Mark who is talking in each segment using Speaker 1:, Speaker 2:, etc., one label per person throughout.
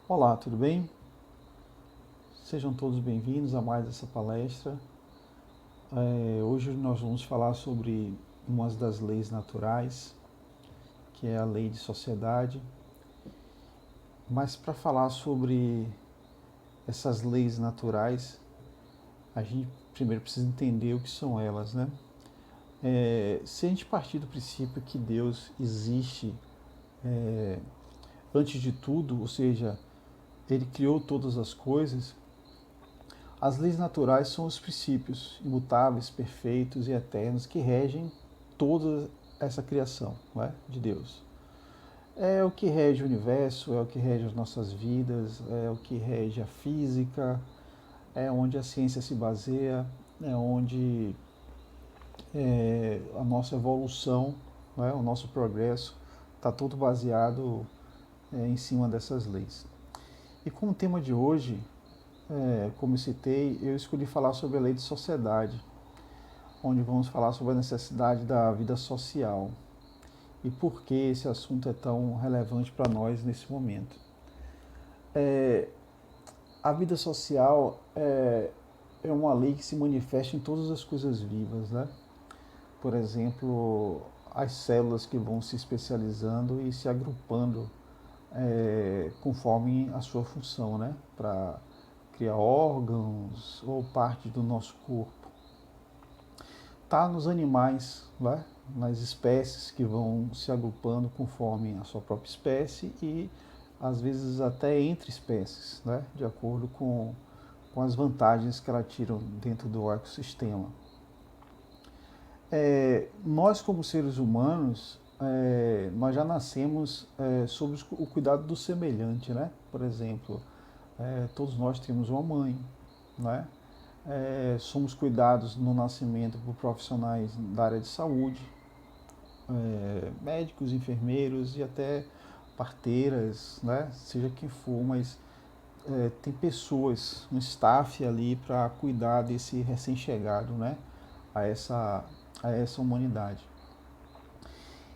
Speaker 1: Olá, tudo bem? Sejam todos bem-vindos a mais essa palestra. Hoje nós vamos falar sobre uma das leis naturais, que é a lei de sociedade. Mas para falar sobre essas leis naturais, a gente primeiro precisa entender o que são elas, né? Se a gente partir do princípio que Deus existe antes de tudo, ou seja, Ele criou todas as coisas. As leis naturais são os princípios imutáveis, perfeitos e eternos que regem toda essa criação, não é? De Deus. É o que rege o universo, é o que rege as nossas vidas, é o que rege a física, é onde a ciência se baseia, é onde a nossa evolução, não é? O nosso progresso está todo baseado em cima dessas leis. E como tema de hoje, como eu citei, eu escolhi falar sobre a lei de sociedade, onde vamos falar sobre a necessidade da vida social e por que esse assunto é tão relevante para nós nesse momento. A vida social é uma lei que se manifesta em todas as coisas vivas, né? Por exemplo, as células que vão se especializando e se agrupando conforme a sua função, né? Para criar órgãos ou parte do nosso corpo. Está nos animais, né? Nas espécies que vão se agrupando conforme a sua própria espécie e às vezes até entre espécies, né? De acordo com as vantagens que ela tiram dentro do ecossistema. Nós como seres humanos, nós já nascemos sob o cuidado do semelhante, né? Por exemplo, todos nós temos uma mãe, né? Somos cuidados no nascimento por profissionais da área de saúde, médicos, enfermeiros e até parteiras, né? Seja quem for, mas tem pessoas, um staff ali para cuidar desse recém-chegado, né? A essa, a essa humanidade.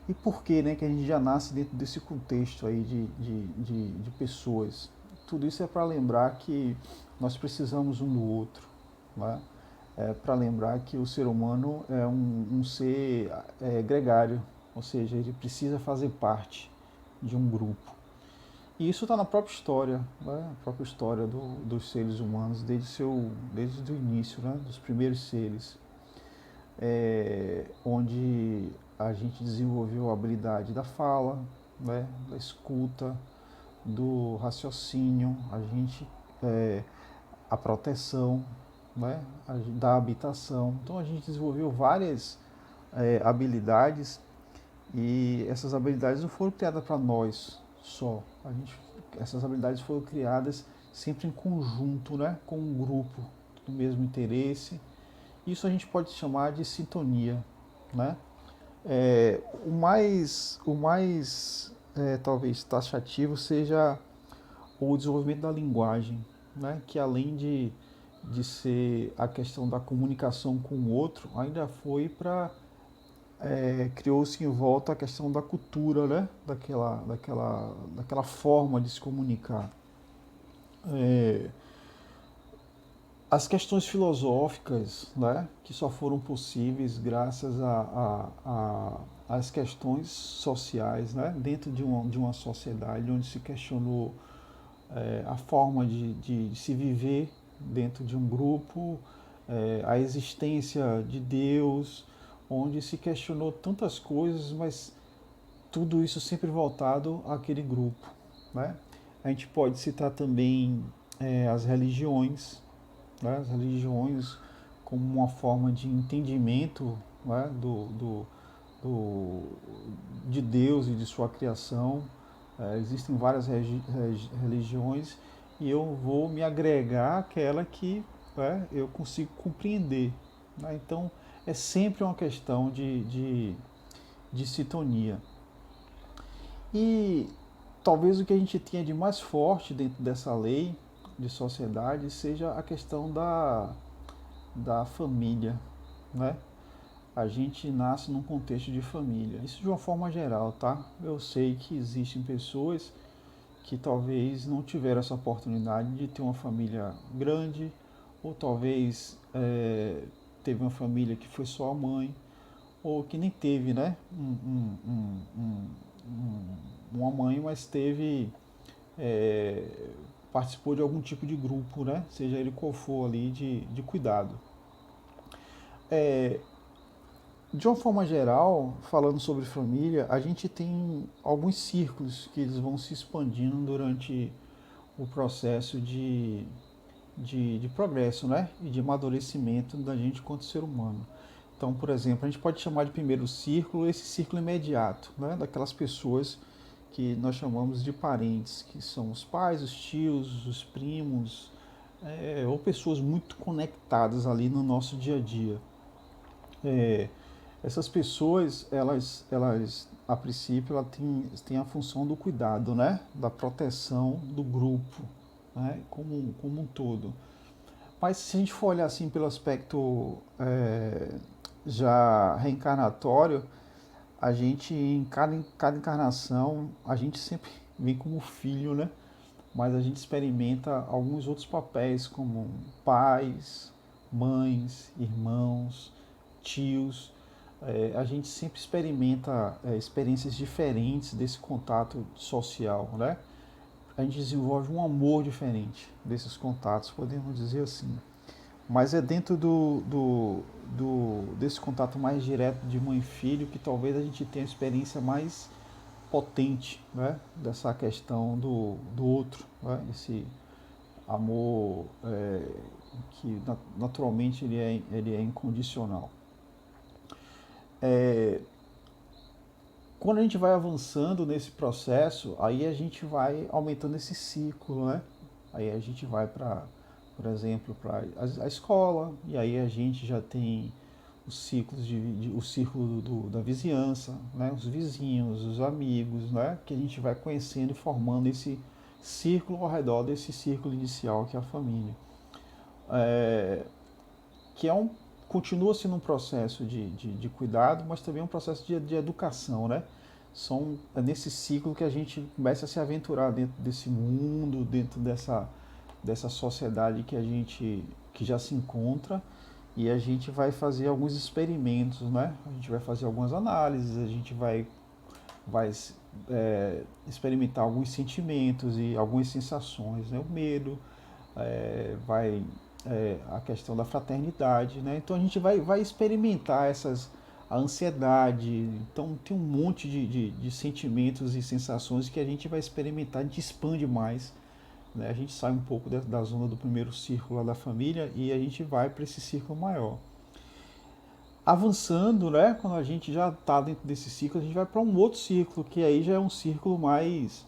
Speaker 1: E por que, né, que a gente já nasce dentro desse contexto aí de pessoas? Tudo isso é para lembrar que nós precisamos um do outro, né? Para lembrar que o ser humano é um ser gregário, ou seja, ele precisa fazer parte de um grupo. E isso está na própria história, né? A própria história dos seres humanos, desde o início, né? Dos primeiros seres, onde a gente desenvolveu a habilidade da fala, né? Da escuta, do raciocínio, a proteção, né? Da habitação. Então a gente desenvolveu várias habilidades e essas habilidades não foram criadas para nós só. Essas habilidades foram criadas sempre em conjunto, né? Com um grupo do mesmo interesse. Isso a gente pode chamar de sintonia, né? O mais talvez taxativo seja o desenvolvimento da linguagem, né? Que além de ser a questão da comunicação com o outro, ainda foi para criou-se em volta a questão da cultura, né? Daquela forma de se comunicar. É, as questões filosóficas, né? Que só foram possíveis graças às questões sociais, né? Dentro de uma sociedade onde se questionou a forma de se viver dentro de um grupo, a existência de Deus, onde se questionou tantas coisas, mas tudo isso sempre voltado àquele grupo, né? A gente pode citar também as religiões, né? As religiões como uma forma de entendimento, né? De Deus e de sua criação. Existem várias religiões e eu vou me agregar àquela que eu consigo compreender, né? Então é sempre uma questão de sintonia. E talvez o que a gente tenha de mais forte dentro dessa lei de sociedade seja a questão da família, né? A gente nasce num contexto de família. Isso de uma forma geral, tá? Eu sei que existem pessoas que talvez não tiveram essa oportunidade de ter uma família grande, ou talvez teve uma família que foi só a mãe, ou que nem teve, né, uma mãe, mas teve, é, participou de algum tipo de grupo, né, seja ele qual for ali, de cuidado. É, de uma forma geral, falando sobre família, a gente tem alguns círculos que eles vão se expandindo durante o processo de progresso, né? E de amadurecimento da gente enquanto ser humano. Então, por exemplo, a gente pode chamar de primeiro círculo esse círculo imediato, né? Daquelas pessoas que nós chamamos de parentes, que são os pais, os tios, os primos, ou pessoas muito conectadas ali no nosso dia a dia. É, essas pessoas, elas a princípio, têm a função do cuidado, né? Da proteção do grupo, né? Como um todo. Mas se a gente for olhar assim pelo aspecto já reencarnatório, a gente, cada encarnação, a gente sempre vem como filho, né? Mas a gente experimenta alguns outros papéis, como pais, mães, irmãos, tios. A gente sempre experimenta experiências diferentes desse contato social, né? A gente desenvolve um amor diferente desses contatos, podemos dizer assim. Mas é dentro desse contato mais direto de mãe e filho que talvez a gente tenha a experiência mais potente, né? Dessa questão do outro, né? Esse amor que naturalmente ele é incondicional. É, quando a gente vai avançando nesse processo, aí a gente vai aumentando esse ciclo, né? Aí a gente vai para, por exemplo, para a escola, e aí a gente já tem os ciclos o círculo da vizinhança, né? Os vizinhos, os amigos, né? Que a gente vai conhecendo e formando esse círculo ao redor desse círculo inicial que é a família. É, que continua sendo um processo de cuidado, mas também um processo de educação, né? É nesse ciclo que a gente começa a se aventurar dentro desse mundo, dentro dessa sociedade que já se encontra, e a gente vai fazer alguns experimentos, né? A gente vai fazer algumas análises, a gente vai experimentar alguns sentimentos e algumas sensações, né? O medo, vai a questão da fraternidade, né? Então a gente vai experimentar a ansiedade, então tem um monte de sentimentos e sensações que a gente vai experimentar, a gente expande mais, né? A gente sai um pouco da zona do primeiro círculo lá da família e a gente vai para esse círculo maior. Avançando, né? Quando a gente já está dentro desse círculo, a gente vai para um outro círculo, que aí já é um círculo mais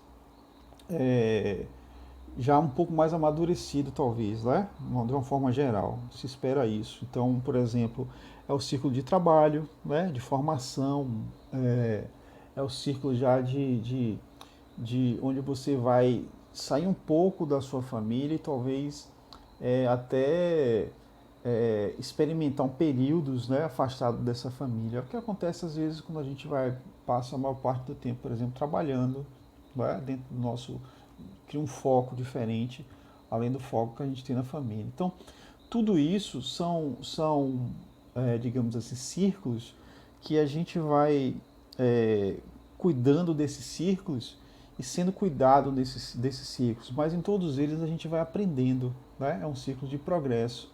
Speaker 1: é, já um pouco mais amadurecido, talvez, né? De uma forma geral, se espera isso. Então, por exemplo, é o círculo de trabalho, né? De formação, é o círculo já de onde você vai sair um pouco da sua família e talvez até experimentar períodos, né, afastado dessa família. É o que acontece às vezes quando a gente passa a maior parte do tempo, por exemplo, trabalhando, né, dentro do nosso cria um foco diferente, além do foco que a gente tem na família. Então, tudo isso são digamos assim, círculos que a gente vai cuidando desses círculos e sendo cuidado desses círculos, mas em todos eles a gente vai aprendendo, né? É um ciclo de progresso.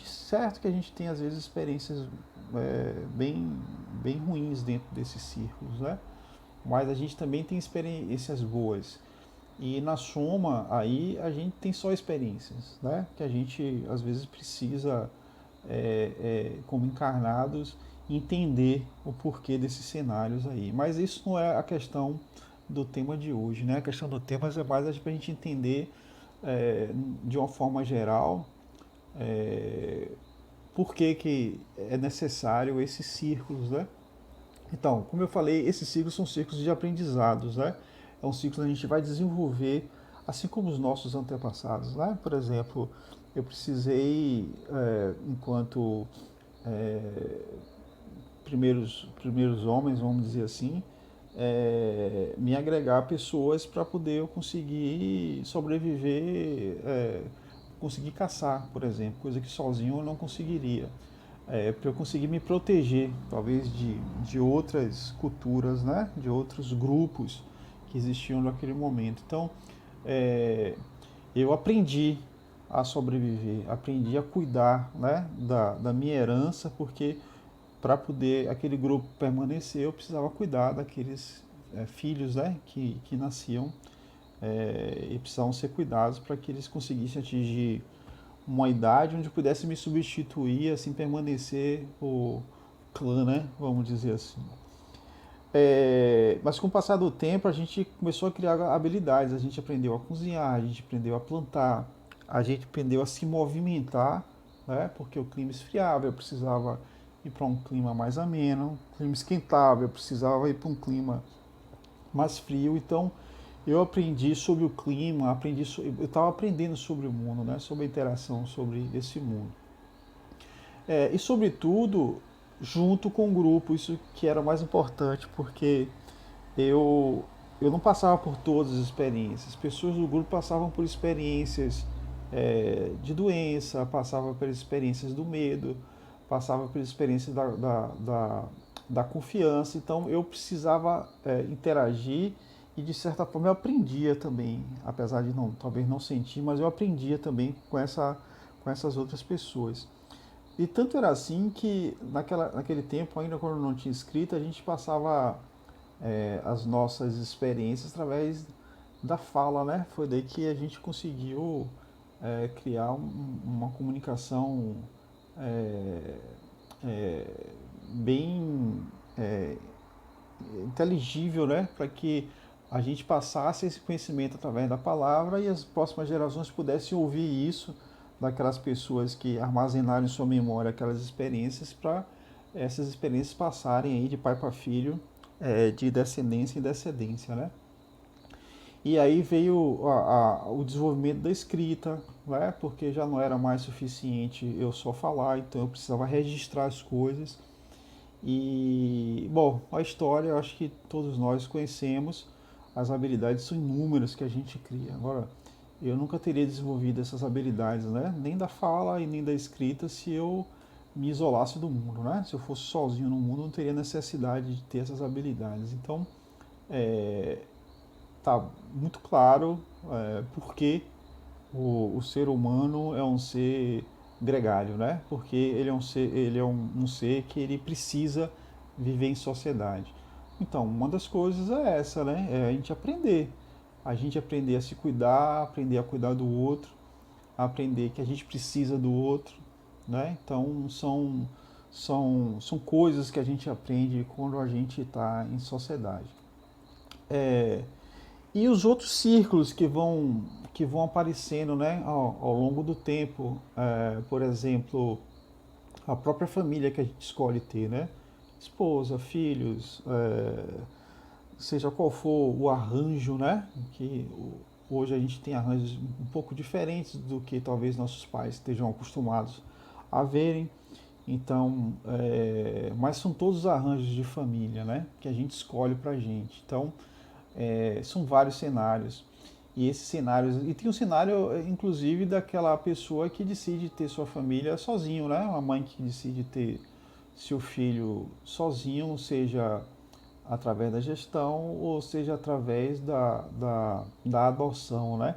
Speaker 1: Certo que a gente tem às vezes experiências bem ruins dentro desses círculos, né? Mas a gente também tem experiências boas. E na soma, aí a gente tem só experiências, né? Que a gente às vezes precisa, como encarnados, entender o porquê desses cenários aí. Mas isso não é a questão do tema de hoje, né? A questão do tema é mais para a gente entender, de uma forma geral, é, por que é necessário esses círculos, né? Então, como eu falei, esses ciclos são ciclos de aprendizados, né? É um ciclo que a gente vai desenvolver, assim como os nossos antepassados, né? Por exemplo, eu precisei, enquanto primeiros homens, vamos dizer assim, me agregar pessoas para poder eu conseguir sobreviver, conseguir caçar, por exemplo, coisa que sozinho eu não conseguiria. Para eu conseguir me proteger, talvez de outras culturas, né? De outros grupos que existiam naquele momento. Então, é, eu aprendi a sobreviver, aprendi a cuidar, né? Da minha herança, porque para poder aquele grupo permanecer, eu precisava cuidar daqueles filhos, né? Que nasciam e precisavam ser cuidados para que eles conseguissem atingir uma idade onde pudesse me substituir, assim, permanecer o clã, né? Vamos dizer assim. Mas com o passar do tempo, a gente começou a criar habilidades. A gente aprendeu a cozinhar, a gente aprendeu a plantar, a gente aprendeu a se movimentar, né? Porque o clima esfriava, eu precisava ir para um clima mais ameno, o clima esquentava, eu precisava ir para um clima mais frio. Então, eu aprendi sobre o clima, eu estava aprendendo sobre o mundo, né? Sobre a interação, sobre esse mundo. E sobretudo, junto com o grupo, isso que era mais importante, porque eu, eu não passava por todas as experiências. Pessoas do grupo passavam por experiências de doença, passavam por experiências do medo, passavam por experiências da confiança. Então eu precisava interagir e de certa forma eu aprendia também, apesar de não, talvez não sentir, mas eu aprendia também com essas outras pessoas. E tanto era assim que naquele tempo, ainda quando não tinha escrita, a gente passava as nossas experiências através da fala, né? Foi daí que a gente conseguiu criar uma comunicação é, é, bem inteligível, né? Para que a gente passasse esse conhecimento através da palavra e as próximas gerações pudessem ouvir isso daquelas pessoas que armazenaram em sua memória aquelas experiências para essas experiências passarem aí de pai para filho, de descendência em descendência, né? E aí veio o desenvolvimento da escrita, né? Porque já não era mais suficiente eu só falar, então eu precisava registrar as coisas. E, bom, a história eu acho que todos nós conhecemos, as habilidades são inúmeras que a gente cria. Agora, eu nunca teria desenvolvido essas habilidades, né? Nem da fala e nem da escrita se eu me isolasse do mundo, né? Se eu fosse sozinho no mundo, eu não teria necessidade de ter essas habilidades. Então, tá muito claro por que o ser humano é um ser gregário, né? Porque ele é um ser que ele precisa viver em sociedade. Então, uma das coisas é essa, né? É a gente aprender a se cuidar, aprender a cuidar do outro, aprender que a gente precisa do outro, né? Então, são coisas que a gente aprende quando a gente está em sociedade. É, e os outros círculos que vão aparecendo, né, ao longo do tempo, por exemplo, a própria família que a gente escolhe ter, né, esposa, filhos, seja qual for o arranjo, né, que hoje a gente tem arranjos um pouco diferentes do que talvez nossos pais estejam acostumados a verem. Então, mas são todos arranjos de família, né, que a gente escolhe pra gente. Então, são vários cenários. E esses cenários. E tem um cenário, inclusive, daquela pessoa que decide ter sua família sozinho, né? Uma mãe que decide ter seu filho sozinho, seja através da gestão ou seja através da adoção, né?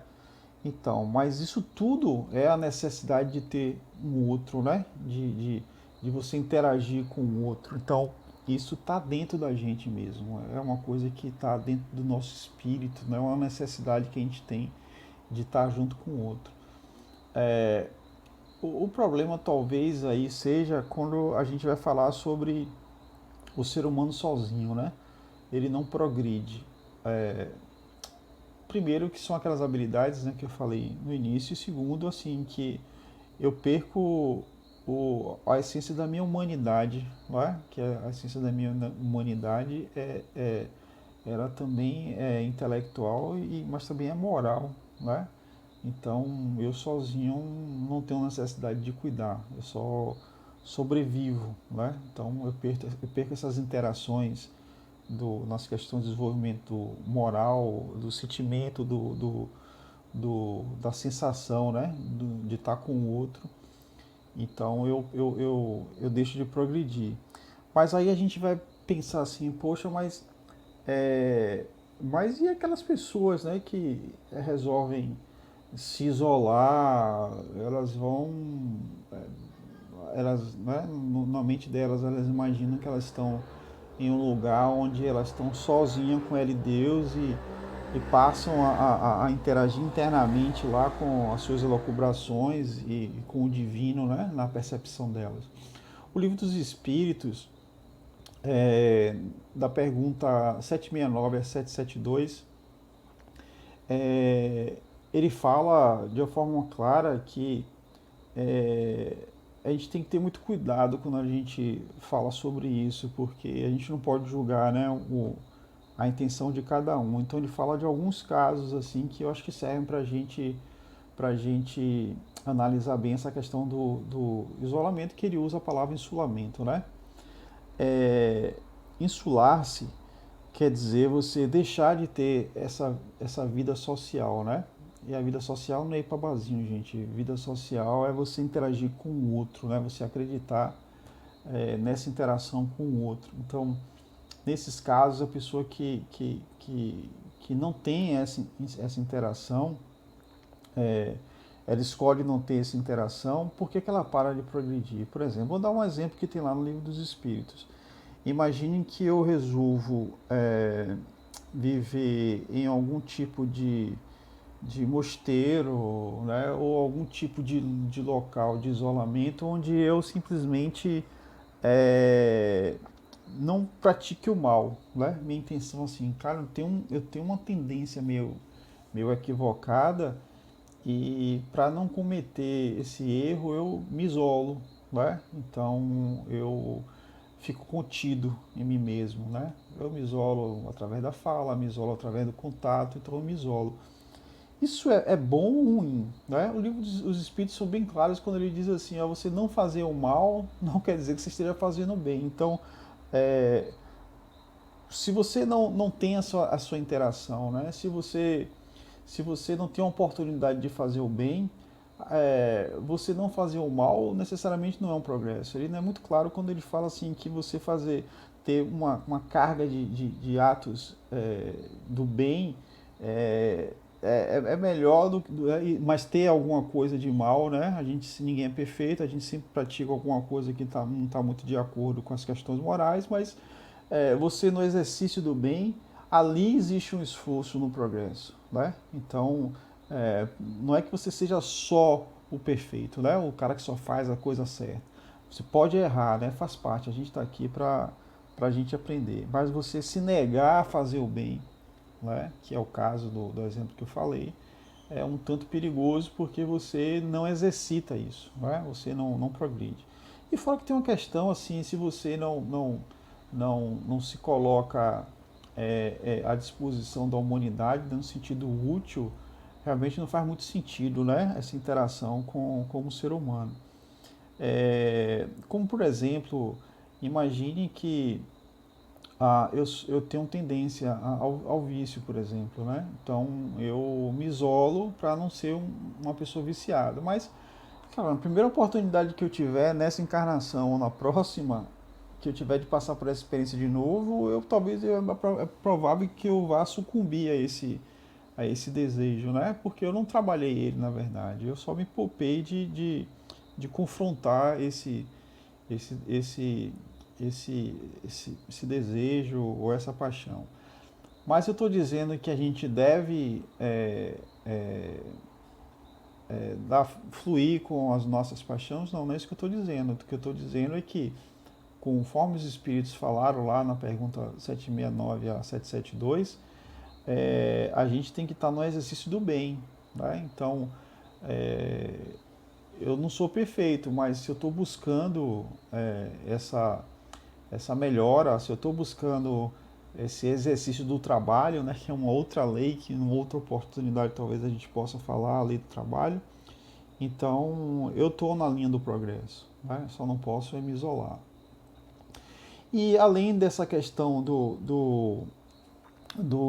Speaker 1: Então, mas isso tudo é a necessidade de ter um outro, né? De você interagir com o outro. Então, isso está dentro da gente mesmo. É uma coisa que está dentro do nosso espírito, não é uma necessidade que a gente tem de estar junto com o outro. O problema talvez aí seja quando a gente vai falar sobre o ser humano sozinho, né? Ele não progride. Primeiro que são aquelas habilidades, né, que eu falei no início, e segundo, assim, que eu perco a essência da minha humanidade, não é? Que a essência da minha humanidade ela também é intelectual, mas também é moral, né? Então eu sozinho não tenho necessidade de cuidar, eu só sobrevivo, né? Então eu perco essas interações nas questões de desenvolvimento moral, do sentimento, da sensação, né? De estar com o outro. Então eu deixo de progredir. Mas aí a gente vai pensar assim, poxa, mas e aquelas pessoas, né, que resolvem se isolar, né, na mente delas, elas imaginam que elas estão em um lugar onde elas estão sozinhas com ela e Deus e passam a interagir internamente lá com as suas elucubrações e com o divino, né, na percepção delas. O Livro dos Espíritos, da pergunta 769 a 772, é, ele fala de uma forma clara que é, a gente tem que ter muito cuidado quando a gente fala sobre isso, porque a gente não pode julgar, né, a intenção de cada um. Então ele fala de alguns casos assim que eu acho que servem para gente analisar bem essa questão do isolamento, que ele usa a palavra insulamento, né? É, insular-se quer dizer você deixar de ter essa vida social, né? E a vida social não é ir para barzinho, gente. Vida social é você interagir com o outro, né? Você acreditar nessa interação com o outro. Então, nesses casos, a pessoa que não tem essa interação, é, ela escolhe não ter essa interação, por que ela para de progredir? Por exemplo, vou dar um exemplo que tem lá no Livro dos Espíritos. Imaginem que eu resolvo viver em algum tipo de mosteiro, né, ou algum tipo de local de isolamento onde eu simplesmente é, não pratique o mal, né? Minha intenção assim, cara, eu tenho uma tendência meio equivocada e para não cometer esse erro eu me isolo, né? Então eu fico contido em mim mesmo, né? Eu me isolo através da fala, me isolo através do contato, então eu me isolo. Isso é bom ou ruim? Né? O livro dos Espíritos são bem claros quando ele diz assim, ó, você não fazer o mal não quer dizer que você esteja fazendo o bem. Então, é, se você não tem a sua interação, né? Se você não tem a oportunidade de fazer o bem, você não fazer o mal necessariamente não é um progresso. Ele não é muito claro quando ele fala assim que você ter uma carga de atos do bem é, é melhor mas ter alguma coisa de mal, né? Ninguém é perfeito, a gente sempre pratica alguma coisa que não está muito de acordo com as questões morais, mas você no exercício do bem, ali existe um esforço no progresso, né? Então, não é que você seja só o perfeito, né? O cara que só faz a coisa certa. Você pode errar, né? Faz parte. A gente está aqui para a gente aprender. Mas você se negar a fazer o bem, né? Que é o caso do exemplo que eu falei, é um tanto perigoso porque você não exercita isso, né? Você não progride. E fora que tem uma questão assim, se você não se coloca à disposição da humanidade no sentido útil, realmente não faz muito sentido, né? Essa interação com o ser humano. Como por exemplo, imagine que eu tenho tendência ao vício, por exemplo, né? Então eu me isolo para não ser uma pessoa viciada. Mas, cara, na primeira oportunidade que eu tiver nessa encarnação ou na próxima, que eu tiver de passar por essa experiência de novo, é provável que eu vá sucumbir a esse desejo, né? Porque eu não trabalhei ele, na verdade. Eu só me poupei de confrontar esse, esse, esse desejo ou essa paixão. Mas eu estou dizendo que a gente deve fluir com as nossas paixões? Não, não é isso que eu estou dizendo. O que eu estou dizendo é que, conforme os Espíritos falaram lá na pergunta 769 a 772, a gente tem que estar no exercício do bem. Né? Então, é, eu não sou perfeito, mas se eu estou buscando essa melhora, se eu estou buscando esse exercício do trabalho, né, que é uma outra lei, que em outra oportunidade talvez a gente possa falar, a lei do trabalho, então eu estou na linha do progresso, né, só não posso me isolar. E além dessa questão do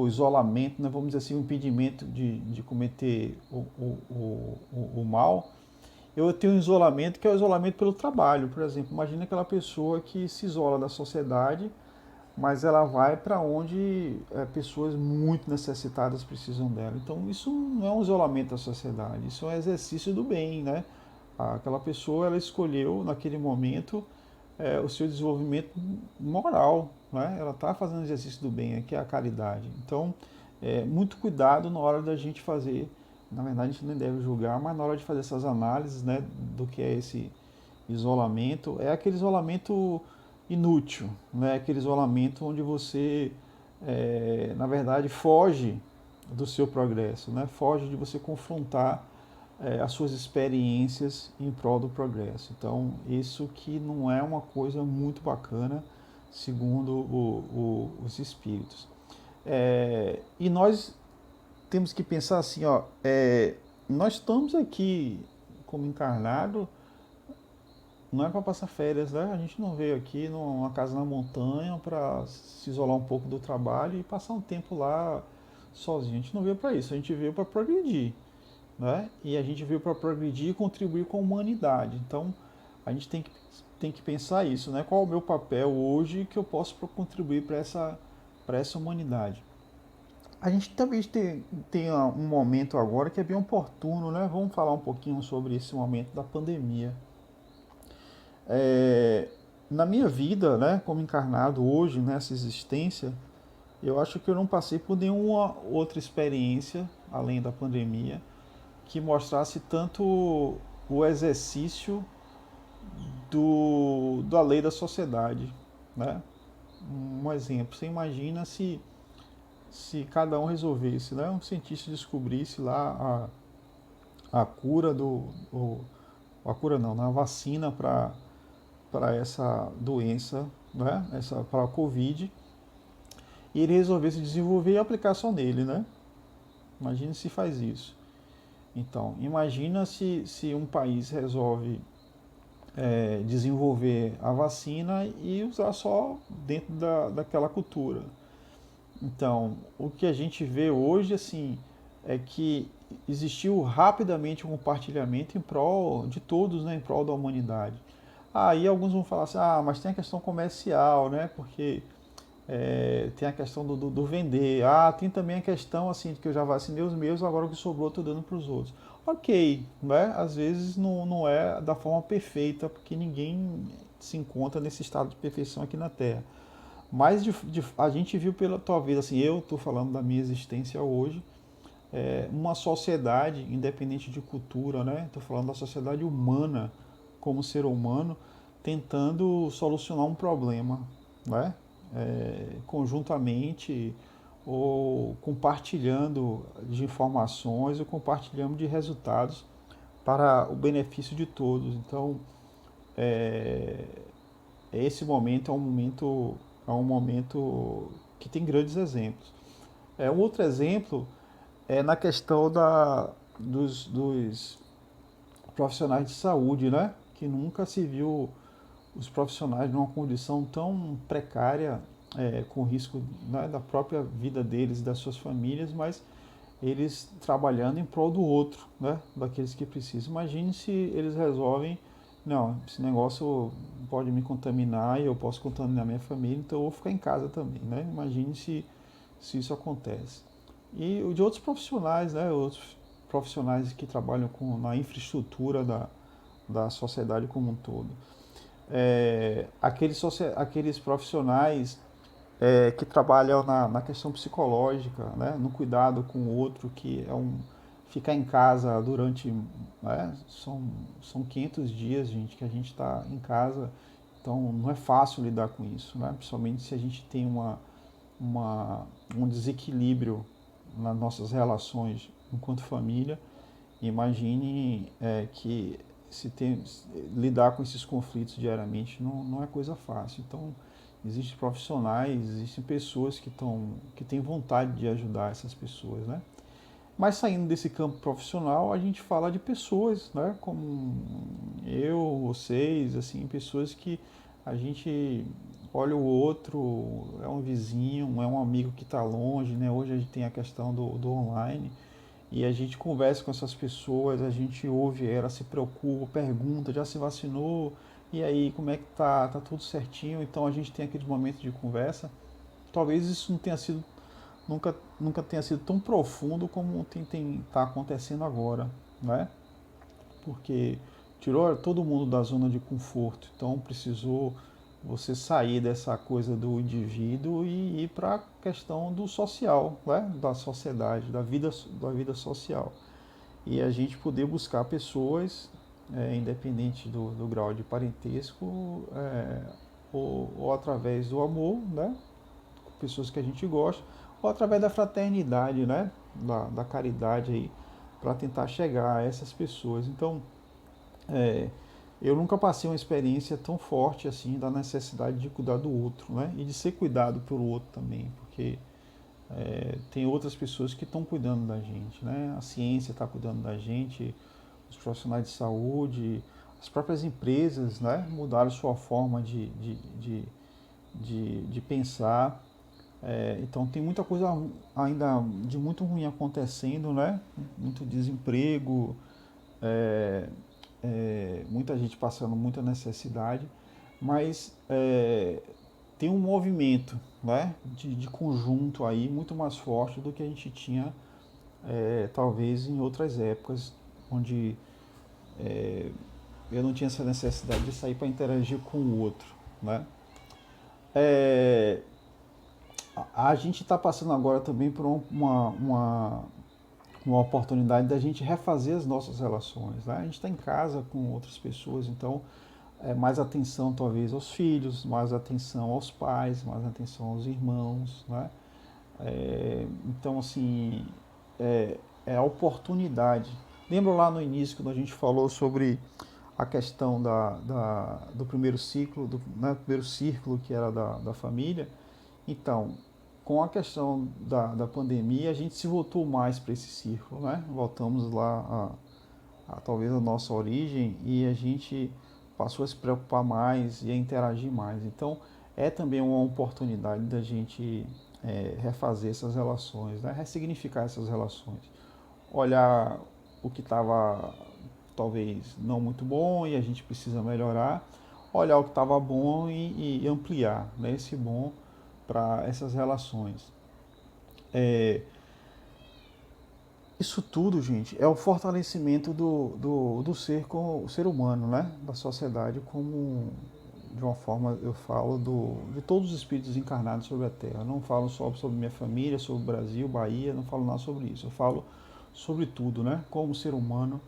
Speaker 1: isolamento, né, vamos dizer assim, o impedimento de cometer o mal, eu tenho um isolamento que é o isolamento pelo trabalho, por exemplo. Imagina aquela pessoa que se isola da sociedade, mas ela vai para onde pessoas muito necessitadas precisam dela. Então isso não é um isolamento da sociedade, isso é um exercício do bem, né? Aquela pessoa ela escolheu naquele momento o seu desenvolvimento moral, né? Ela está fazendo exercício do bem, que é a caridade. Então, muito cuidado na hora da gente fazer, na verdade a gente nem deve julgar, mas na hora de fazer essas análises, né, do que é esse isolamento, é aquele isolamento inútil, né? Aquele isolamento onde você, na verdade, foge do seu progresso, né? Foge de você confrontar as suas experiências em prol do progresso. Então, isso que não é uma coisa muito bacana, segundo os espíritos. E nós temos que pensar assim, ó, nós estamos aqui como encarnado, não é para passar férias, né? A gente não veio aqui numa casa na montanha para se isolar um pouco do trabalho e passar um tempo lá sozinho. A gente não veio para isso, a gente veio para progredir, né? E a gente veio para progredir e contribuir com a humanidade. Então, a gente tem que pensar isso, né? Qual é o meu papel hoje que eu posso contribuir para essa humanidade? A gente também tem um momento agora que é bem oportuno, né? Vamos falar um pouquinho sobre esse momento da pandemia. É, na minha vida, né, como encarnado hoje nessa existência, eu acho que eu não passei por nenhuma outra experiência além da pandemia que mostrasse tanto o exercício da lei da sociedade, né? Um exemplo, você imagina se cada um resolvesse, né? Um cientista descobrisse lá a cura a cura não, a vacina para essa doença, né? Para a Covid, e ele resolvesse desenvolver e aplicar só nele, né? Imagina se faz isso. Então, imagina se um país resolve desenvolver a vacina e usar só dentro daquela cultura. Então, o que a gente vê hoje, assim, é que existiu rapidamente um compartilhamento em prol de todos, né, em prol da humanidade. Aí alguns vão falar assim, mas tem a questão comercial, né, porque tem a questão do vender. Tem também a questão assim de que eu já vacinei os meus, agora o que sobrou eu estou dando para os outros. Ok, né? Às vezes não é da forma perfeita, porque ninguém se encontra nesse estado de perfeição aqui na Terra. Mas a gente viu pela tua vida, assim, eu estou falando da minha existência hoje, uma sociedade, independente de cultura, né? Estou falando da sociedade humana, como ser humano, tentando solucionar um problema, né? Conjuntamente ou compartilhando de informações ou compartilhando de resultados para o benefício de todos. Então, é, esse momento é um momento que tem grandes exemplos. Um outro exemplo é na questão dos profissionais de saúde, né? Que nunca se viu os profissionais numa condição tão precária, com risco, né, da própria vida deles e das suas famílias, mas eles trabalhando em prol do outro, né, daqueles que precisam. Imagine se eles resolvem, não, esse negócio pode me contaminar e eu posso contaminar minha família, então eu vou ficar em casa também, né? Imagine se isso acontece. E de outros profissionais, né, outros profissionais que trabalham na infraestrutura da sociedade como um todo. Aqueles profissionais que trabalham na questão psicológica, né, no cuidado com o outro, que ficar em casa durante, né, são 500 dias, gente, que a gente está em casa, então não é fácil lidar com isso, né, principalmente se a gente tem um desequilíbrio nas nossas relações enquanto família. Imagine que lidar com esses conflitos diariamente não é coisa fácil. Então, existem profissionais, existem pessoas que têm vontade de ajudar essas pessoas, né? Mas saindo desse campo profissional, a gente fala de pessoas, né? Como eu, vocês, assim, pessoas que A gente olha o outro, é um vizinho, é um amigo que está longe, né? Hoje a gente tem a questão do online e a gente conversa com essas pessoas, a gente ouve elas, se preocupa, pergunta, já se vacinou? E aí, como é que tá? Tá tudo certinho? Então a gente tem aqueles momentos de conversa. Talvez isso não tenha sido, nunca tenha sido tão profundo como tá acontecendo agora, né? Porque tirou todo mundo da zona de conforto, então precisou você sair dessa coisa do indivíduo e ir para a questão do social, né? Da sociedade, da vida social. E a gente poder buscar pessoas, independente do grau de parentesco, ou através do amor, né? Pessoas que a gente gosta, ou através da fraternidade, né? Da caridade aí, para tentar chegar a essas pessoas. Então, é, eu nunca passei uma experiência tão forte assim da necessidade de cuidar do outro, né? E de ser cuidado pelo outro também, porque tem outras pessoas que estão cuidando da gente, né? A ciência está cuidando da gente, os profissionais de saúde, as próprias empresas, né? Mudaram sua forma de pensar. Então tem muita coisa ainda de muito ruim acontecendo, né? Muito desemprego, é, muita gente passando muita necessidade, mas tem um movimento, né, de conjunto aí muito mais forte do que a gente tinha talvez em outras épocas, onde eu não tinha essa necessidade de sair para interagir com o outro, né? É, a gente está passando agora também por uma oportunidade da gente refazer as nossas relações, né? A gente está em casa com outras pessoas, então mais atenção talvez aos filhos, mais atenção aos pais, mais atenção aos irmãos, né? Então, assim, é a oportunidade. Lembra lá no início, quando a gente falou sobre a questão do primeiro ciclo, né, primeiro círculo que era da família? Então, com a questão da pandemia, a gente se voltou mais para esse círculo, né? Voltamos lá talvez a nossa origem e a gente passou a se preocupar mais e a interagir mais. Então, é também uma oportunidade da gente refazer essas relações, né? Ressignificar essas relações. Olhar o que estava talvez não muito bom e a gente precisa melhorar, olhar o que estava bom e ampliar, né, esse bom para essas relações. É, Isso tudo, gente, é o fortalecimento do ser como o ser humano, né? Da sociedade como, de uma forma, eu falo de todos os espíritos encarnados sobre a Terra. Eu não falo só sobre minha família, sobre o Brasil, Bahia, não falo nada sobre isso. Eu falo sobre tudo, né? Como ser humano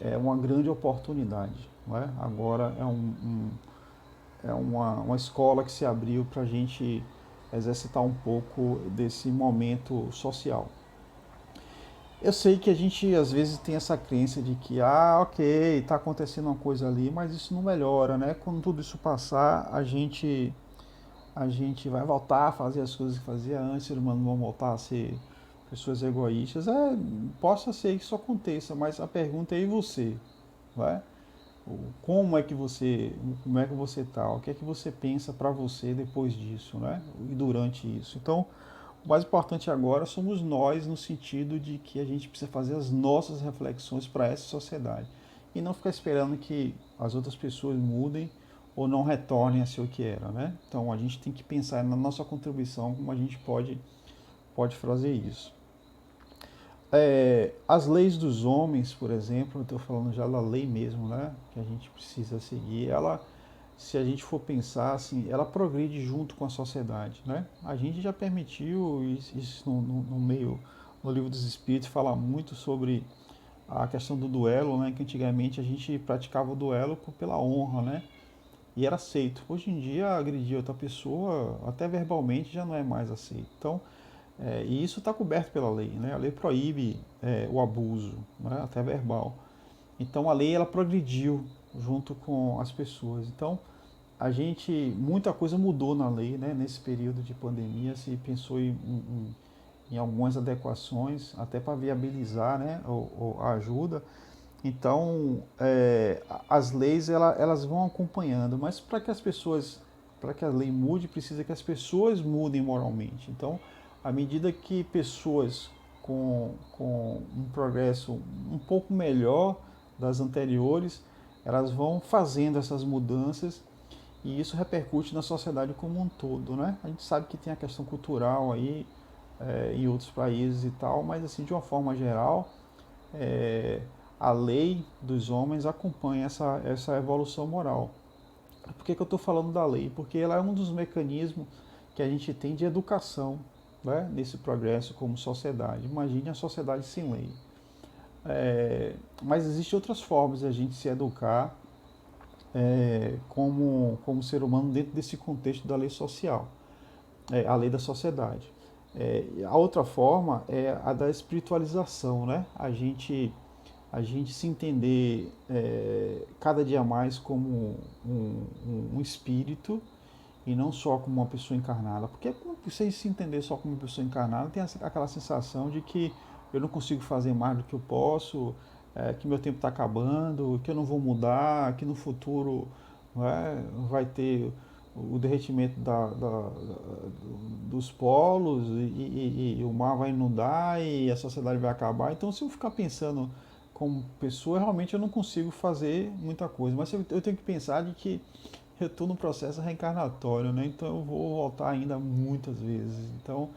Speaker 1: é uma grande oportunidade, não é? Agora é uma escola que se abriu para a gente exercitar um pouco desse momento social. Eu sei que a gente às vezes tem essa crença de que, ok, está acontecendo uma coisa ali, mas isso não melhora, né? Quando tudo isso passar, a gente vai voltar a fazer as coisas que fazia antes, os humanos vão voltar a ser pessoas egoístas. Possa ser que isso aconteça, mas a pergunta é e você, vai? Como é que você está? O que é que você pensa para você depois disso, né? E durante isso. Então, o mais importante agora somos nós, no sentido de que a gente precisa fazer as nossas reflexões para essa sociedade e não ficar esperando que as outras pessoas mudem ou não retornem a ser o que era, né? Então a gente tem que pensar na nossa contribuição, como a gente pode fazer isso. As leis dos homens, por exemplo, eu estou falando já da lei mesmo, né? Que a gente precisa seguir. Ela, se a gente for pensar assim, ela progride junto com a sociedade, né? A gente já permitiu isso no meio, no livro dos Espíritos fala muito sobre a questão do duelo, né? Que antigamente a gente praticava o duelo pela honra, né? E era aceito. Hoje em dia agredir outra pessoa, até verbalmente, já não é mais aceito. Então, e isso está coberto pela lei, né? A lei proíbe o abuso, né? Até verbal. Então a lei ela progrediu junto com as pessoas. Então muita coisa mudou na lei, né? Nesse período de pandemia se pensou em algumas adequações até para viabilizar, né? A ajuda Então, as leis elas vão acompanhando, mas para que a lei mude, precisa que as pessoas mudem moralmente. Então, à medida que pessoas com um progresso um pouco melhor das anteriores, elas vão fazendo essas mudanças e isso repercute na sociedade como um todo, né? A gente sabe que tem a questão cultural aí em outros países e tal, mas assim, de uma forma geral, é, a lei dos homens acompanha essa evolução moral. Por que eu estou falando da lei? Porque ela é um dos mecanismos que a gente tem de educação, né, nesse progresso como sociedade. Imagine a sociedade sem lei. Mas existem outras formas de a gente se educar como ser humano dentro desse contexto da lei social, a lei da sociedade. A outra forma é a da espiritualização, né? A gente se entender cada dia mais como um espírito e não só como uma pessoa encarnada. Porque você se entender só como uma pessoa encarnada, tem aquela sensação de que eu não consigo fazer mais do que eu posso, que meu tempo está acabando, que eu não vou mudar, que no futuro, vai ter o derretimento dos polos e o mar vai inundar e a sociedade vai acabar. Então, se eu ficar pensando como pessoa, realmente eu não consigo fazer muita coisa. Mas eu tenho que pensar de que eu estou no processo reencarnatório, né? Então eu vou voltar ainda muitas vezes. Então,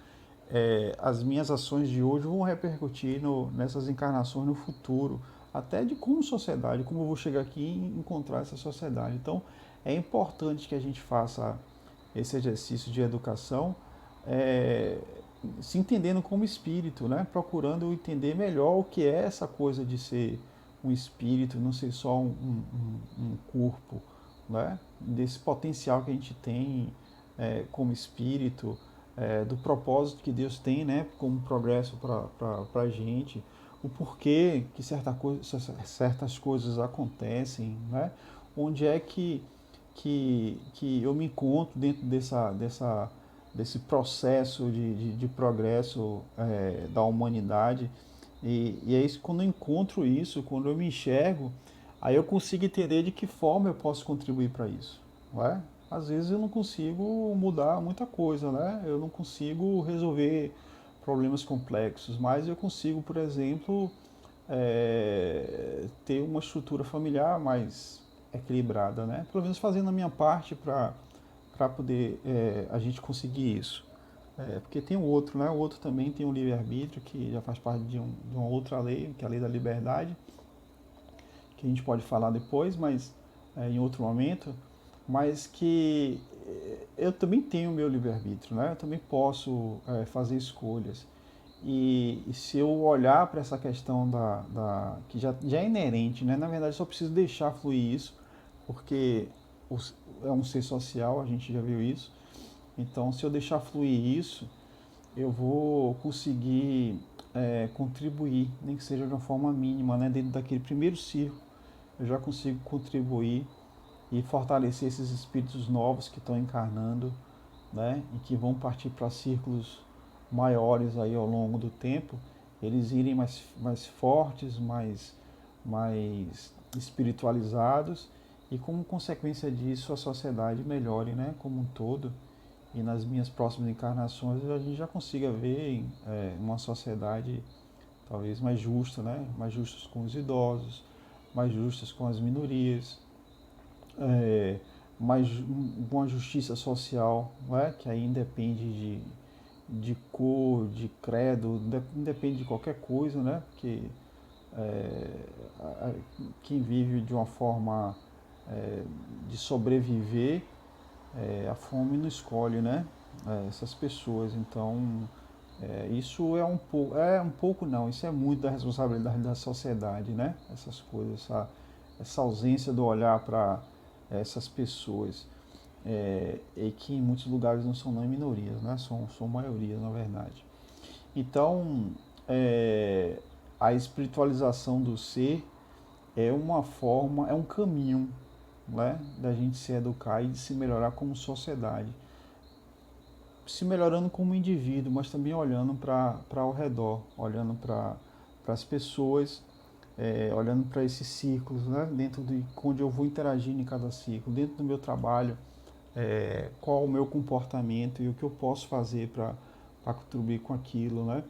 Speaker 1: as minhas ações de hoje vão repercutir nessas encarnações no futuro, até de como sociedade, como eu vou chegar aqui e encontrar essa sociedade. Então, é importante que a gente faça esse exercício de educação, é, se entendendo como espírito, né? Procurando entender melhor o que é essa coisa de ser um espírito, não ser só um corpo, né? Desse potencial que a gente tem como espírito, do propósito que Deus tem, né? Como progresso para a gente, o porquê que certas coisas acontecem, né? Onde é que eu me encontro dentro desse processo de progresso da humanidade. E é isso, quando eu encontro isso, quando eu me enxergo, aí eu consigo entender de que forma eu posso contribuir para isso. Não é? Às vezes eu não consigo mudar muita coisa, né? Eu não consigo resolver problemas complexos, mas eu consigo, por exemplo, ter uma estrutura familiar mais equilibrada, né? Pelo menos fazendo a minha parte para poder a gente conseguir isso. Porque tem o outro, né? O outro também tem um livre-arbítrio que já faz parte de uma outra lei, que é a lei da liberdade, que a gente pode falar depois, mas em outro momento, mas que eu também tenho o meu livre-arbítrio, né? Eu também posso fazer escolhas. E se eu olhar para essa questão que já é inerente, né? Na verdade, só preciso deixar fluir isso, porque é um ser social, a gente já viu isso. Então, se eu deixar fluir isso, eu vou conseguir contribuir, nem que seja de uma forma mínima, né? Dentro daquele primeiro círculo, eu já consigo contribuir e fortalecer esses espíritos novos que estão encarnando, né? E que vão partir para círculos maiores aí ao longo do tempo, eles irem mais fortes, mais espiritualizados e como consequência disso a sociedade melhore, né, como um todo. E nas minhas próximas encarnações a gente já consiga ver uma sociedade talvez mais justa, né, mais justas com os idosos, mais justas com as minorias, é, mais uma justiça social, não é? Que aí independe de cor, de credo, independe de qualquer coisa, né? Porque é, quem vive de uma forma de sobreviver, a fome não escolhe, né? Essas pessoas. Então, isso é um pouco não, isso é muito da responsabilidade da sociedade, né? Essas coisas, essa ausência do olhar para essas pessoas. E que em muitos lugares não são nem minorias, né? São maiorias, na verdade. Então, é, a espiritualização do ser é uma forma, é um caminho, né, da gente se educar e de se melhorar como sociedade. Se melhorando como indivíduo, mas também olhando para ao redor, olhando para as pessoas olhando para esses ciclos, né? Dentro de onde eu vou interagir em cada ciclo, dentro do meu trabalho, qual o meu comportamento e o que eu posso fazer para contribuir com aquilo, né?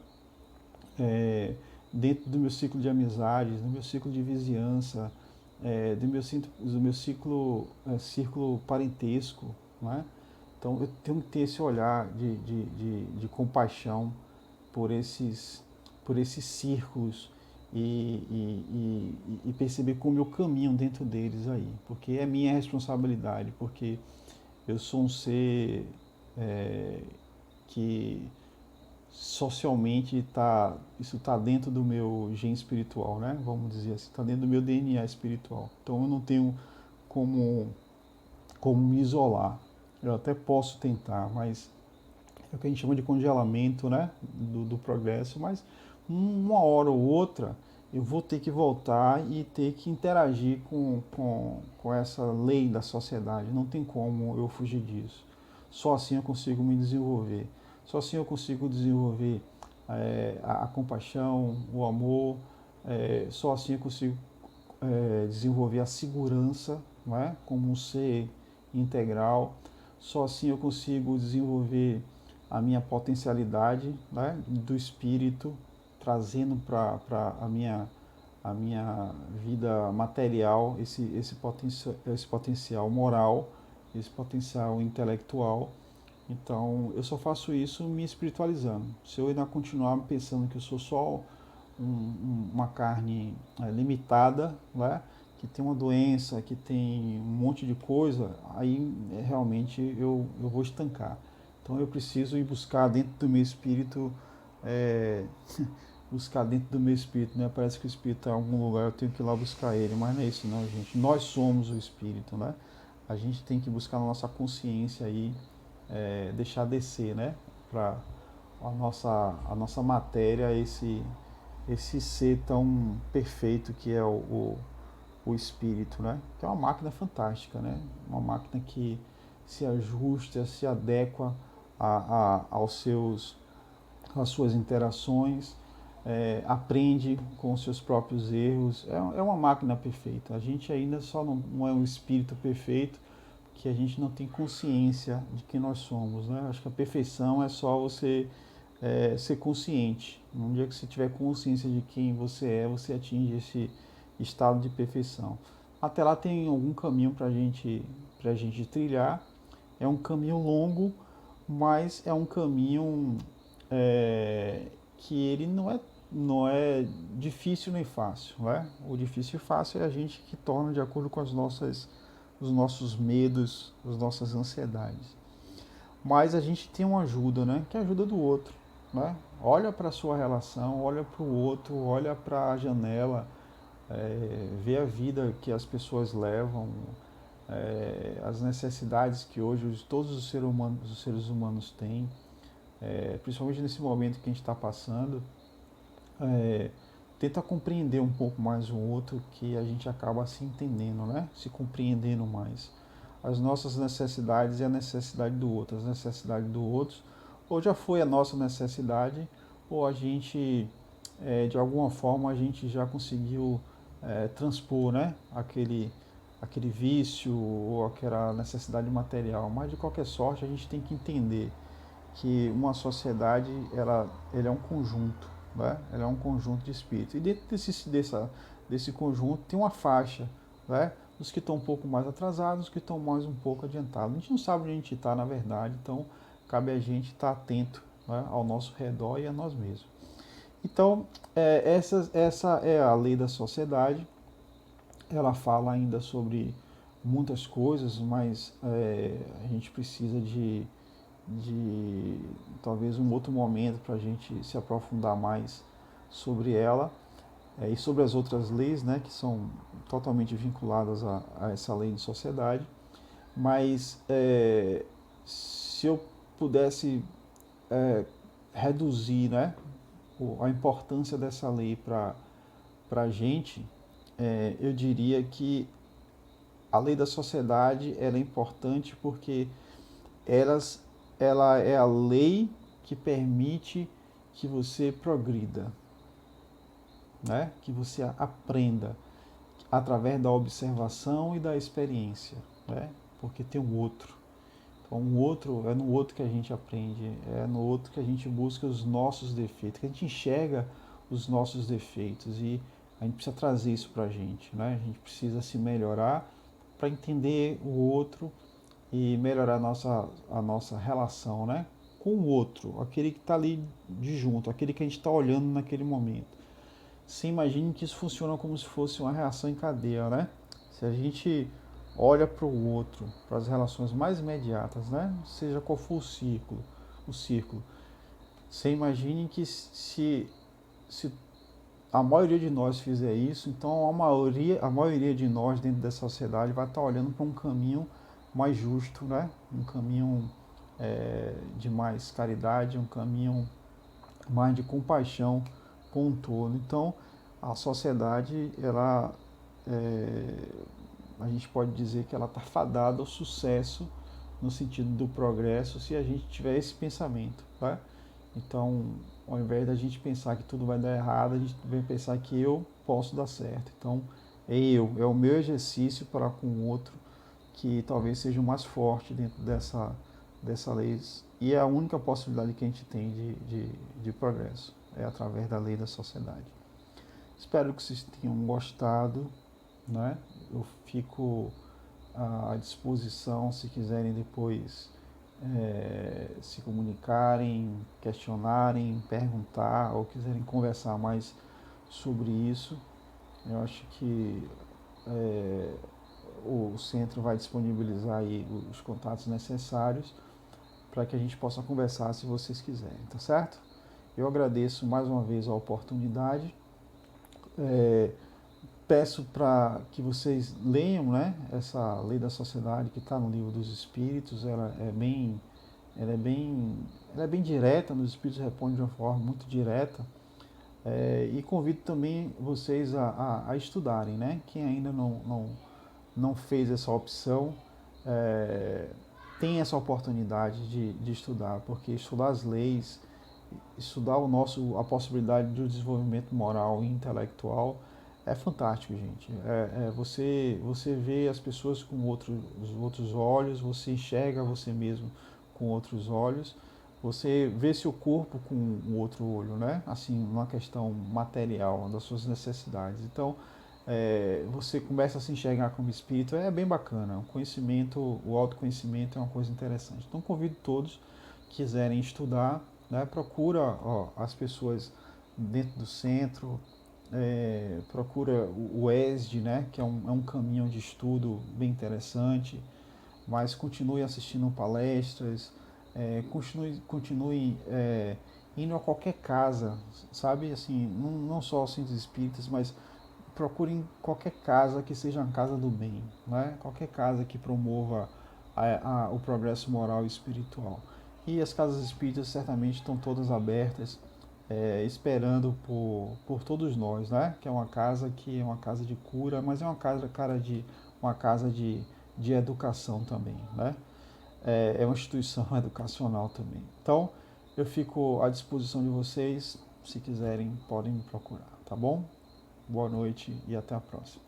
Speaker 1: É, dentro do meu ciclo de amizades, do meu ciclo de vizinhança, do meu círculo parentesco, né? Então eu tenho que ter esse olhar de compaixão por esses círculos e perceber como eu caminho dentro deles aí, porque é minha responsabilidade, porque eu sou um ser que socialmente isso está dentro do meu gene espiritual, né? Vamos dizer assim, está dentro do meu DNA espiritual. Então eu não tenho como, como me isolar. Eu até posso tentar, mas é o que a gente chama de congelamento, né? Do progresso, mas uma hora ou outra eu vou ter que voltar e ter que interagir com essa lei da sociedade. Não tem como eu fugir disso. Só assim eu consigo me desenvolver. Só assim eu consigo desenvolver a compaixão, o amor. Só assim eu consigo desenvolver a segurança, não é? Como um ser integral. Só assim eu consigo desenvolver a minha potencialidade, né, do espírito, trazendo para a minha vida material esse potencial moral, esse potencial intelectual. Então, eu só faço isso me espiritualizando. Se eu ainda continuar pensando que eu sou só uma carne limitada, né, que tem uma doença, que tem um monte de coisa, aí realmente eu vou estancar. Então eu preciso ir buscar dentro do meu espírito, é, buscar dentro do meu espírito, né? Parece que o espírito está em algum lugar, eu tenho que ir lá buscar ele, mas não é isso não, gente. Nós somos o espírito, né? A gente tem que buscar na nossa consciência aí, deixar descer, né? Para a nossa matéria, esse ser tão perfeito que é o espírito, né? Que é uma máquina fantástica, né? Uma máquina que se ajusta, se adequa aos às suas interações, aprende com os seus próprios erros. É uma máquina perfeita. A gente ainda só não é um espírito perfeito, que a gente não tem consciência de quem nós somos, né? Acho que a perfeição é só você ser consciente. No dia que você tiver consciência de quem você atinge esse estado de perfeição. Até lá tem algum caminho para a gente trilhar. É um caminho longo, mas é um caminho que ele não é difícil nem fácil, né? O difícil e fácil é a gente que torna de acordo com os nossos medos, as nossas ansiedades. Mas a gente tem uma ajuda, né? Que é a ajuda do outro, né? Olha para a sua relação, olha para o outro, olha para a janela, vê a vida que as pessoas levam, as necessidades que hoje todos os seres humanos têm, principalmente nesse momento que a gente está passando. é, Tenta compreender um pouco mais o outro, que a gente acaba se entendendo, né? Se compreendendo mais. As nossas necessidades e a necessidade do outro. As necessidades do outro, ou já foi a nossa necessidade, ou a gente, de alguma forma, a gente já conseguiu transpor, né? Aquele vício ou aquela necessidade material. Mas, de qualquer sorte, a gente tem que entender que uma sociedade ele é um conjunto, né? Ela é um conjunto de espíritos. E dentro desse conjunto tem uma faixa, né? Os que estão um pouco mais atrasados, os que estão mais um pouco adiantados. A gente não sabe onde a gente está, na verdade, então cabe a gente estar atento, né, ao nosso redor e a nós mesmos. Então, essa é a lei da sociedade. Ela fala ainda sobre muitas coisas, mas a gente precisa de talvez um outro momento para a gente se aprofundar mais sobre ela, e sobre as outras leis, né, que são totalmente vinculadas a essa lei de sociedade. Mas se eu pudesse reduzir, né, a importância dessa lei para a gente, eu diria que a lei da sociedade ela é importante porque elas, ela é a lei que permite que você progrida. né? Que você aprenda através da observação e da experiência, né? Porque tem um outro. Então, é no outro que a gente aprende, é no outro que a gente busca os nossos defeitos, que a gente enxerga os nossos defeitos e a gente precisa trazer isso para a gente, né? A gente precisa se melhorar para entender o outro e melhorar a nossa relação, né? Com o outro, aquele que está ali de junto, aquele que a gente está olhando naquele momento. Você imagine que isso funciona como se fosse uma reação em cadeia, né? Se a gente olha para o outro, para as relações mais imediatas, né? Seja qual for o círculo, você imagine que se a maioria de nós fizer isso, então a maioria de nós dentro dessa sociedade vai estar olhando para um caminho mais justo, né? Um caminho de mais caridade, um caminho mais de compaixão com o todo. Então, a sociedade, a gente pode dizer que ela está fadada ao sucesso no sentido do progresso se a gente tiver esse pensamento, tá? Então, ao invés da gente pensar que tudo vai dar errado, a gente vem pensar que eu posso dar certo. Então, é o meu exercício para com o outro que talvez seja o mais forte dentro dessa lei. E é a única possibilidade que a gente tem de progresso, é através da lei da sociedade. Espero que vocês tenham gostado, né? Eu fico à disposição se quiserem depois se comunicarem, questionarem, perguntar ou quiserem conversar mais sobre isso. Eu acho que o centro vai disponibilizar aí os contatos necessários para que a gente possa conversar se vocês quiserem, tá certo? Eu agradeço mais uma vez a oportunidade. Peço para que vocês leiam, né, essa lei da sociedade que está no livro dos Espíritos. Ela é bem, ela é bem direta. Nos Espíritos responde de uma forma muito direta. E convido também vocês a estudarem, né? Quem ainda não fez essa opção, tem essa oportunidade de estudar, porque estudar as leis, estudar a possibilidade do desenvolvimento moral e intelectual é fantástico, gente. Você vê as pessoas com outros olhos, você enxerga você mesmo com outros olhos, você vê seu corpo com um outro olho, né? Assim, uma questão material das suas necessidades. Então, você começa a se enxergar como espírito, é bem bacana. O autoconhecimento é uma coisa interessante. Então, convido todos que quiserem estudar, né? Procura as pessoas dentro do centro, procura o ESD, né? Que é um caminho de estudo bem interessante, mas continue assistindo palestras, continue indo a qualquer casa, sabe? Assim, não só aos centros espíritas, mas procurem qualquer casa que seja uma casa do bem, né? Qualquer casa que promova o progresso moral e espiritual. E as casas espíritas certamente estão todas abertas, esperando por todos nós, né? Que é uma casa de cura, mas é uma casa de educação também, né? É uma instituição educacional também. Então, eu fico à disposição de vocês. Se quiserem, podem me procurar, tá bom? Boa noite e até a próxima.